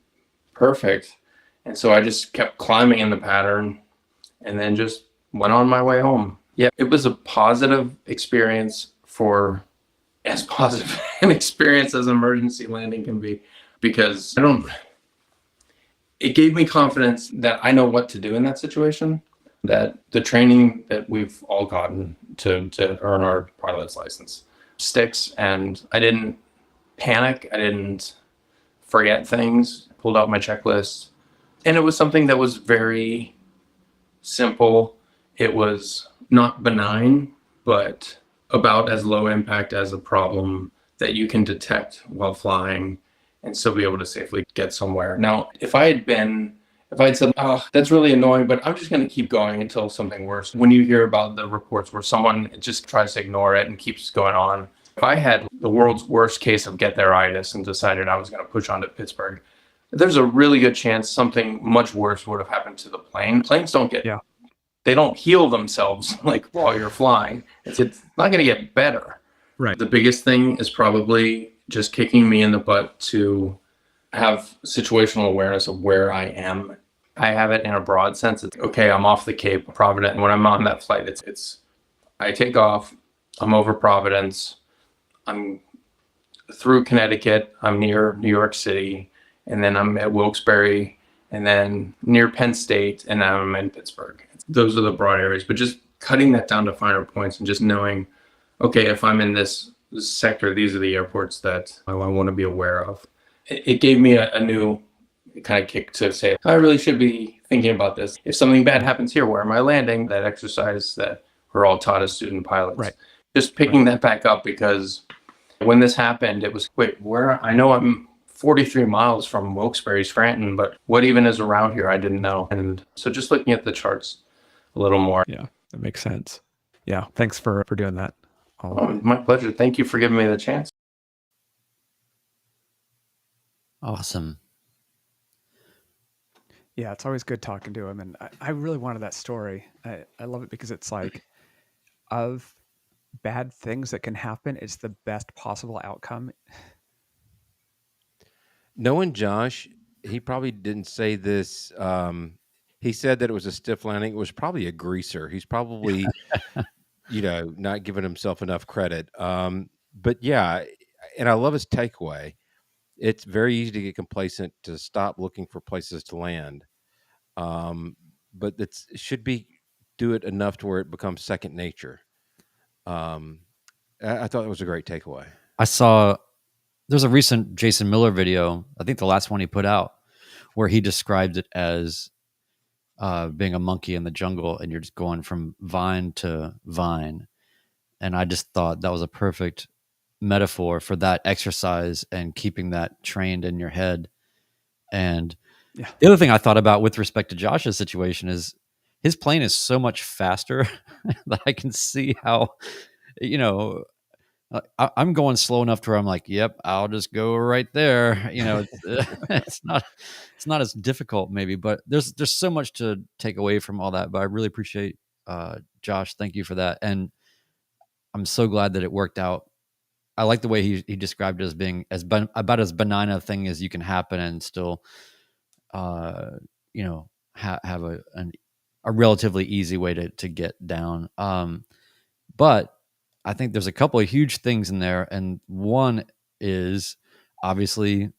perfect. And so I just kept climbing in the pattern and then just went on my way home. Yeah, it was a positive experience, for as positive an experience as emergency landing can be, because it gave me confidence that I know what to do in that situation, that the training that we've all gotten to earn our pilot's license sticks. And I didn't panic. I didn't forget things. Pulled out my checklist. And it was something that was very simple. It was not benign, but about as low impact as a problem that you can detect while flying and still be able to safely get somewhere. Now, if I had been if I'd said, oh, that's really annoying, but I'm just going to keep going until something worse. When you hear about the reports where someone just tries to ignore it and keeps going on, if I had the world's worst case of get-there-itis and decided I was going to push on to Pittsburgh, there's a really good chance something much worse would have happened to the plane. Planes don't get, Yeah. they don't heal themselves like while you're flying. It's not going to get better. Right. The biggest thing is probably just kicking me in the butt to have situational awareness of where I am. I have it in a broad sense. It's okay, I'm off the Cape of Providence. And when I'm on that flight, it's I take off, I'm over Providence, I'm through Connecticut, I'm near New York City, and then I'm at Wilkes-Barre, and then near Penn State, and then I'm in Pittsburgh. Those are the broad areas, but just cutting that down to finer points and just knowing, okay, if I'm in this sector, these are the airports that I want to be aware of. It gave me a new kind of kick to say, I really should be thinking about this. If something bad happens here, where am I landing? That exercise that we're all taught as student pilots. Right. Just picking that back up, because when this happened, it was, wait, where? I know I'm 43 miles from Wilkes-Barre, Scranton, but what even is around here? I didn't know. And so just looking at the charts a little more. Yeah, that makes sense. Yeah, thanks for doing that. My pleasure. Thank you for giving me the chance. Awesome. Yeah, it's always good talking to him. And I really wanted that story. I love it because it's like, of bad things that can happen, it's the best possible outcome. Knowing Josh, he probably didn't say this. He said that it was a stiff landing. It was probably a greaser. He's probably, not giving himself enough credit. But yeah, and I love his takeaway. It's very easy to get complacent, to stop looking for places to land. But it should be do it enough to where it becomes second nature. I thought it was a great takeaway. I saw there's a recent Jason Miller video, I think the last one he put out, where he described it as being a monkey in the jungle and you're just going from vine to vine. And I just thought that was a perfect metaphor for that exercise and keeping that trained in your head. And the other thing I thought about with respect to Josh's situation is his plane is so much faster that I can see how, I'm going slow enough to where I'm like, yep, I'll just go right there. It's not as difficult maybe, but there's so much to take away from all that. But I really appreciate Josh. Thank you for that. And I'm so glad that it worked out. I like the way he described it as being about as benign a thing as you can happen and still, have a relatively easy way to get down. But I think there's a couple of huge things in there. And one is obviously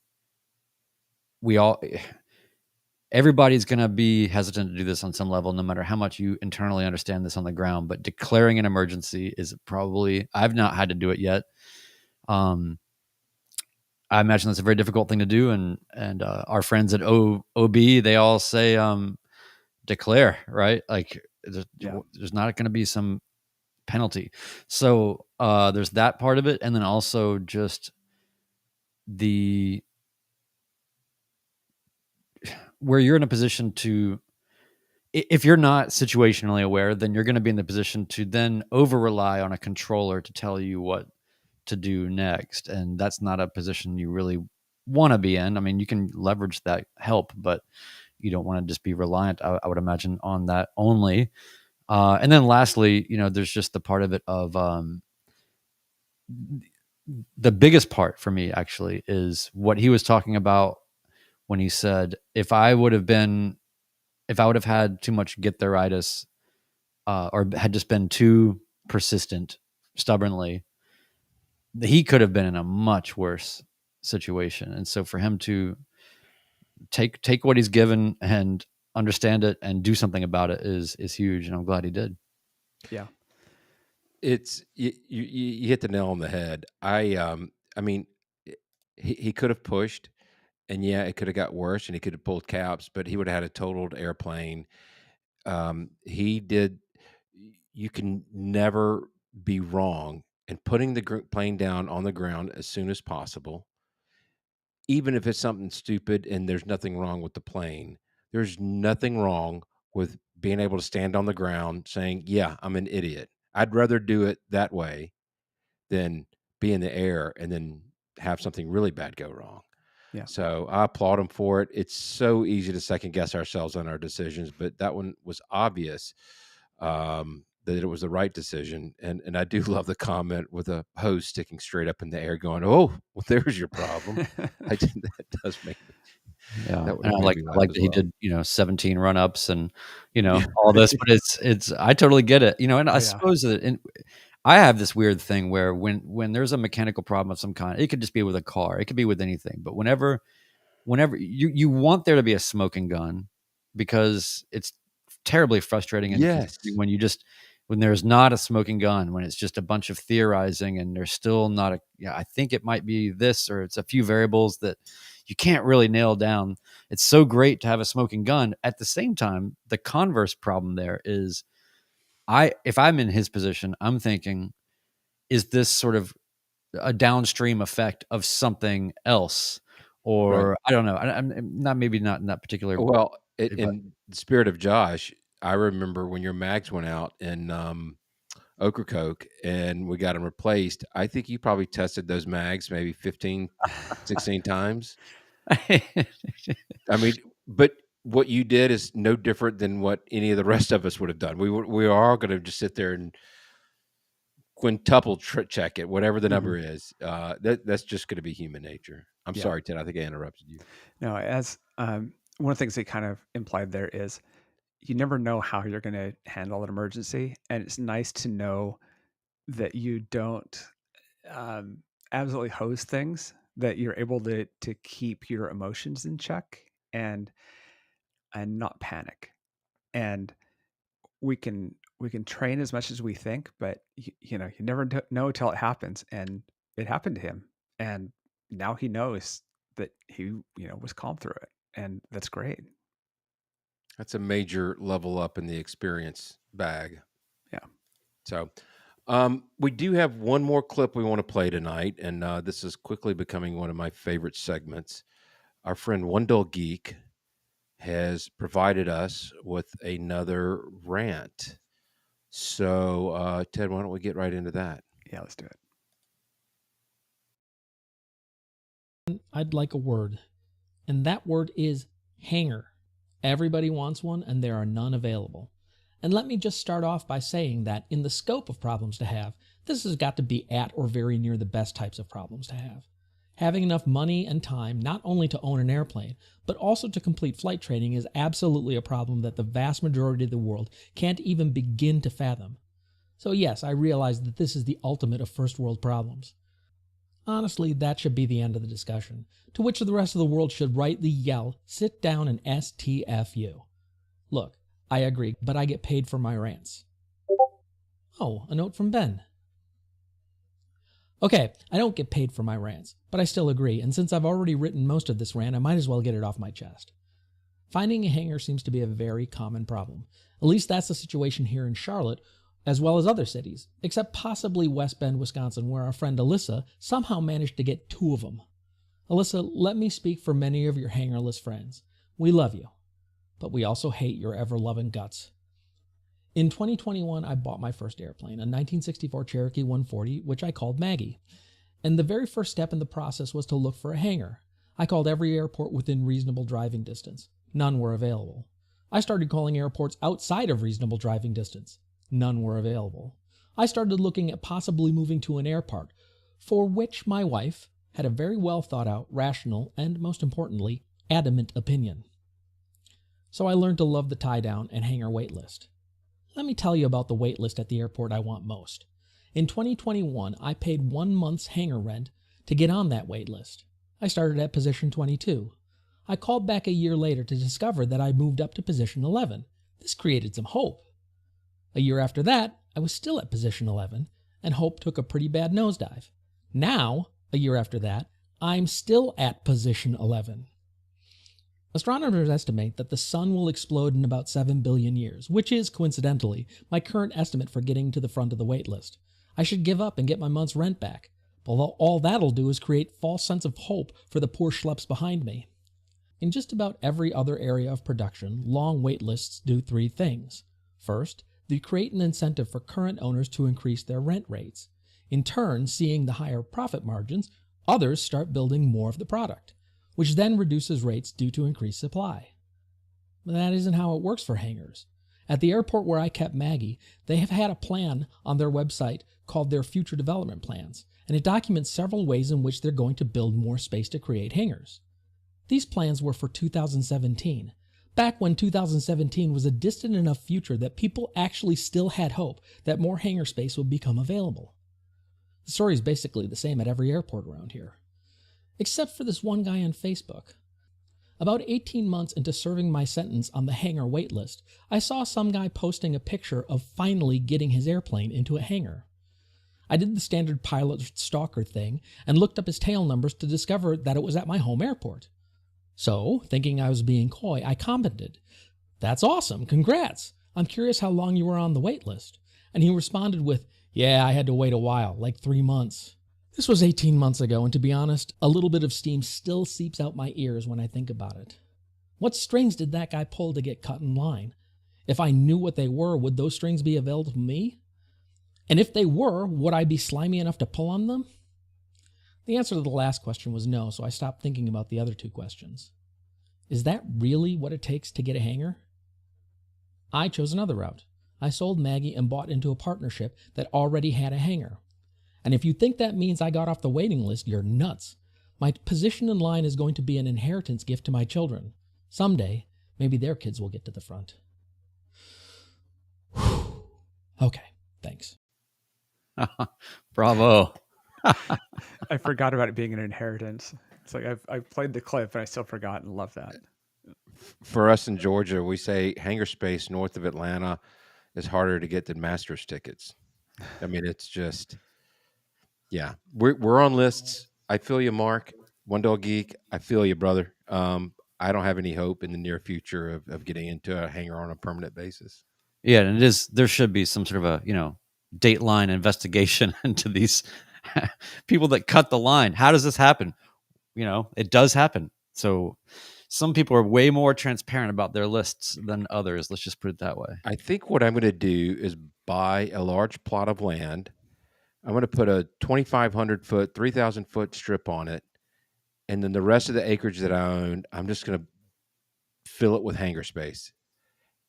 everybody's going to be hesitant to do this on some level, no matter how much you internally understand this on the ground, but declaring an emergency is probably, I've not had to do it yet. I imagine that's a very difficult thing to do. And our friends at OB, they all say, declare, right? Like there's not going to be some penalty. So there's that part of it. And then also just where you're in a position to, if you're not situationally aware, then you're going to be in the position to then over rely on a controller to tell you what to do next. And that's not a position you really want to be in. I mean, you can leverage that help, but you don't want to just be reliant, I would imagine, on that only. And then lastly, there's just the part of it of the biggest part for me actually is what he was talking about when he said, if I would have had too much get-there-itis or had just been too persistent, stubbornly, he could have been in a much worse situation. And so for him to take what he's given and understand it and do something about it is huge. And I'm glad he did. Yeah. It's you hit the nail on the head. I mean, he could have pushed, and yeah, it could have got worse, and he could have pulled caps, but he would have had a totaled airplane. He did. You can never be wrong in putting the plane down on the ground as soon as possible, even if it's something stupid and there's nothing wrong with the plane. There's nothing wrong with being able to stand on the ground saying, yeah, I'm an idiot. I'd rather do it that way than be in the air and then have something really bad go wrong. Yeah. So I applaud him for it. It's so easy to second guess ourselves on our decisions, but that one was obvious that it was the right decision. And I do love the comment with a hose sticking straight up in the air going, oh, well, there's your problem. That does make me. Yeah, That would and have I made like me I laugh like as that he well. did 17 run ups and Yeah. all this, but it's I totally get it, and Oh, I yeah. suppose that I have this weird thing where when there's a mechanical problem of some kind, it could just be with a car, it could be with anything, but whenever you want there to be a smoking gun because it's terribly frustrating and Yes. confusing when there's not a smoking gun, when it's just a bunch of theorizing and there's still not I think it might be this, or it's a few variables that you can't really nail down. It's so great to have a smoking gun. At the same time, the converse problem there is if I'm in his position, I'm thinking, is this sort of a downstream effect of something else? Or Right. I don't know. I'm not, maybe not in that particular. Well, But in the spirit of Josh, I remember when your mags went out in Ocracoke and we got them replaced. I think you probably tested those mags maybe 15, 16 times. I mean, but what you did is no different than what any of the rest of us would have done. We are all going to just sit there and quintuple check it, whatever the number is. That's just going to be human nature. I'm Yeah. sorry, Ted. I think I interrupted you. No, as one of the things they kind of implied there is you never know how you're going to handle an emergency, and it's nice to know that you don't absolutely hose things, that you're able to keep your emotions in check and not panic. And we can train as much as we think, but you never know till it happens, and it happened to him, and now he knows that he was calm through it, and that's great. That's a major level up in the experience bag. Yeah. So, we do have one more clip we want to play tonight, and this is quickly becoming one of my favorite segments. Our friend One Dull Geek has provided us with another rant. So, Ted, why don't we get right into that? Yeah, let's do it. I'd like a word, and that word is hanger. Everybody wants one, and there are none available. And let me just start off by saying that in the scope of problems to have, this has got to be at or very near the best types of problems to have. Having enough money and time not only to own an airplane, but also to complete flight training is absolutely a problem that the vast majority of the world can't even begin to fathom. So yes, I realize that this is the ultimate of first world problems. Honestly, that should be the end of the discussion, to which the rest of the world should rightly yell, sit down and STFU. Look, I agree, but I get paid for my rants. Oh, a note from Ben. Okay, I don't get paid for my rants, but I still agree, and since I've already written most of this rant, I might as well get it off my chest. Finding a hangar seems to be a very common problem. At least that's the situation here in Charlotte, as well as other cities, except possibly West Bend, Wisconsin, where our friend Alyssa somehow managed to get 2 of them. Alyssa, let me speak for many of your hangarless friends. We love you, but we also hate your ever-loving guts. In 2021, I bought my first airplane, a 1964 Cherokee 140, which I called Maggie. And the very first step in the process was to look for a hangar. I called every airport within reasonable driving distance. None were available. I started calling airports outside of reasonable driving distance. None were available. I started looking at possibly moving to an airport, for which my wife had a very well thought out, rational, and most importantly, adamant opinion. So I learned to love the tie-down and hangar wait list. Let me tell you about the wait list at the airport I want most. In 2021, I paid 1 month's hangar rent to get on that wait list. I started at position 22. I called back a year later to discover that I moved up to position 11. This created some hope. A year after that, I was still at position 11, and hope took a pretty bad nosedive. Now, a year after that, I'm still at position 11. Astronomers estimate that the sun will explode in about 7 billion years, which is, coincidentally, my current estimate for getting to the front of the wait list. I should give up and get my month's rent back, although all that'll do is create false sense of hope for the poor schleps behind me. In just about every other area of production, long wait lists do three things. First, they create an incentive for current owners to increase their rent rates. In turn, seeing the higher profit margins, others start building more of the product, which then reduces rates due to increased supply. But that isn't how it works for hangars. At the airport where I kept Maggie, they have had a plan on their website called their Future Development Plans, and it documents several ways in which they're going to build more space to create hangars. These plans were for 2017, back when 2017 was a distant enough future that people actually still had hope that more hangar space would become available. The story is basically the same at every airport around here, except for this one guy on Facebook. About 18 months into serving my sentence on the hangar wait list, I saw some guy posting a picture of finally getting his airplane into a hangar. I did the standard pilot stalker thing and looked up his tail numbers to discover that it was at my home airport. So, thinking I was being coy, I commented, "That's awesome, congrats! I'm curious how long you were on the wait list." And he responded with, "Yeah, I had to wait a while, like 3 months." This was 18 months ago, and to be honest, a little bit of steam still seeps out my ears when I think about it. What strings did that guy pull to get cut in line? If I knew what they were, would those strings be available to me? And if they were, would I be slimy enough to pull on them? The answer to the last question was no, so I stopped thinking about the other two questions. Is that really what it takes to get a hangar? I chose another route. I sold Maggie and bought into a partnership that already had a hangar. And if you think that means I got off the waiting list, you're nuts. My position in line is going to be an inheritance gift to my children. Someday, maybe their kids will get to the front. Okay, thanks. Bravo. I forgot about it being an inheritance. It's like I've played the clip and I still forgot and love that. For us in Georgia, we say hangar space north of Atlanta is harder to get than Masters tickets. I mean, it's just, yeah, we're on lists. I feel you, Mark. One Dog Geek. I feel you, brother. I don't have any hope in the near future of getting into a hangar on a permanent basis. Yeah, and there should be some sort of a, Dateline investigation into these people that cut the line. How does this happen? It does happen. So some people are way more transparent about their lists than others. Let's just put it that way. I think what I'm going to do is buy a large plot of land. I'm going to put a 2,500 foot, 3,000 foot strip on it. And then the rest of the acreage that I own, I'm just going to fill it with hangar space.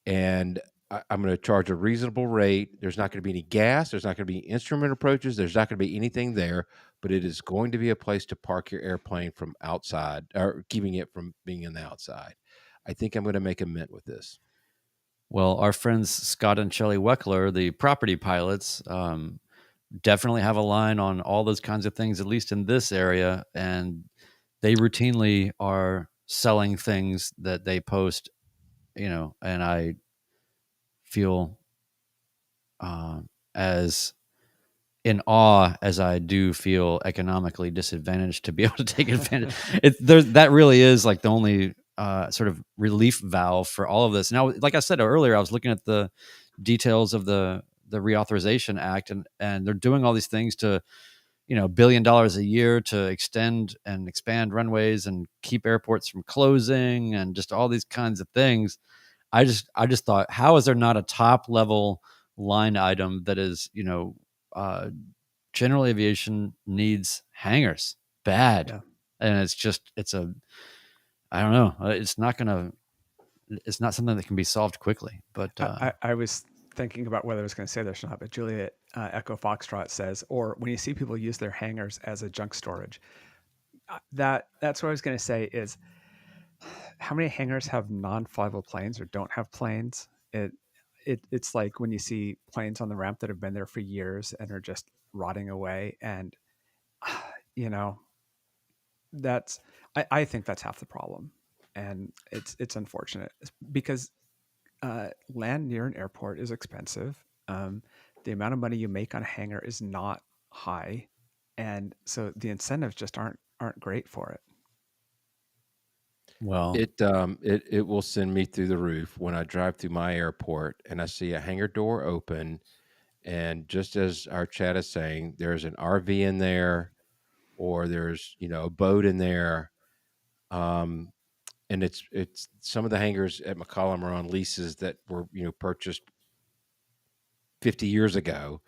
And I'm going to charge a reasonable rate. There's not going to be any gas. There's not going to be instrument approaches. There's not going to be anything there, but it is going to be a place to park your airplane from outside or keeping it from being in the outside. I think I'm going to make a mint with this. Well, our friends Scott and Shelley Weckler, the property pilots, definitely have a line on all those kinds of things, at least in this area. And they routinely are selling things that they post, and I feel as in awe as I do feel economically disadvantaged to be able to take advantage. That really is like the only sort of relief valve for all of this. Now, like I said earlier, I was looking at the details of the Reauthorization Act, and they're doing all these things to, $1 billion a year to extend and expand runways and keep airports from closing and just all these kinds of things. I just thought, how is there not a top level line item that is, general aviation needs hangars bad. Yeah. And I don't know. It's not something that can be solved quickly, but I was thinking about whether I was going to say this or not, but Juliet Echo Foxtrot says, or when you see people use their hangars as a junk storage, that's what I was going to say is, how many hangars have non-flyable planes or don't have planes? It's like when you see planes on the ramp that have been there for years and are just rotting away, and I think that's half the problem, and it's unfortunate because land near an airport is expensive. The amount of money you make on a hangar is not high, and so the incentives just aren't great for it. Well, it will send me through the roof when I drive through my airport and I see a hangar door open, and just as our chat is saying, there's an RV in there, or there's a boat in there, and and it's some of the hangars at McCollum are on leases that were purchased 50 years ago,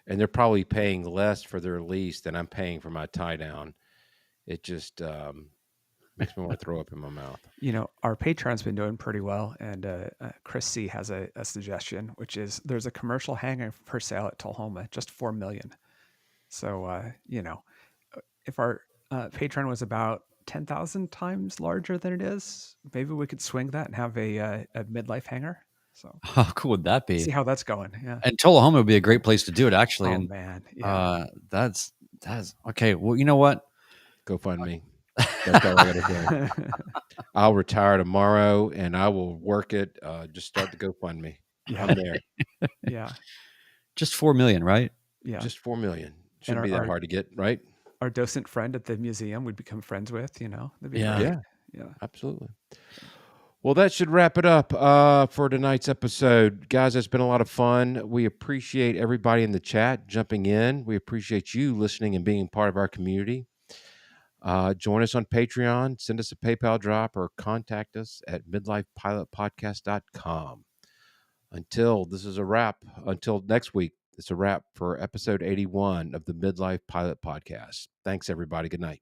and they're probably paying less for their lease than I'm paying for my tie down. It just makes me want to throw up in my mouth. Our Patreon's been doing pretty well, and Chris C has a suggestion, which is there's a commercial hangar for sale at Tullahoma, just $4 million. So if our Patreon was about 10,000 times larger than it is, maybe we could swing that and have a midlife hangar. So How cool would that be? see how that's going. Yeah. And Tullahoma would be a great place to do it, actually. Oh and man, yeah. That's okay. Well, you know what? Go fund me. That's all I gotta say. I'll retire tomorrow and I will work it. Just start the GoFundMe. Yeah. I'm there. Yeah. Just $4 million, right? Yeah. Just $4 million. Shouldn't our- be that our- hard to get, right? Our docent friend at the museum we'd become friends with, that'd be Yeah. great. Yeah. Yeah. Absolutely. Well, that should wrap it up for tonight's episode. Guys, it's been a lot of fun. We appreciate everybody in the chat jumping in. We appreciate you listening and being part of our community. Join us on Patreon, send us a PayPal drop, or contact us at midlifepilotpodcast.com. Until this is a wrap, until next week, it's a wrap for episode 81 of the Midlife Pilot Podcast. Thanks, everybody. Good night.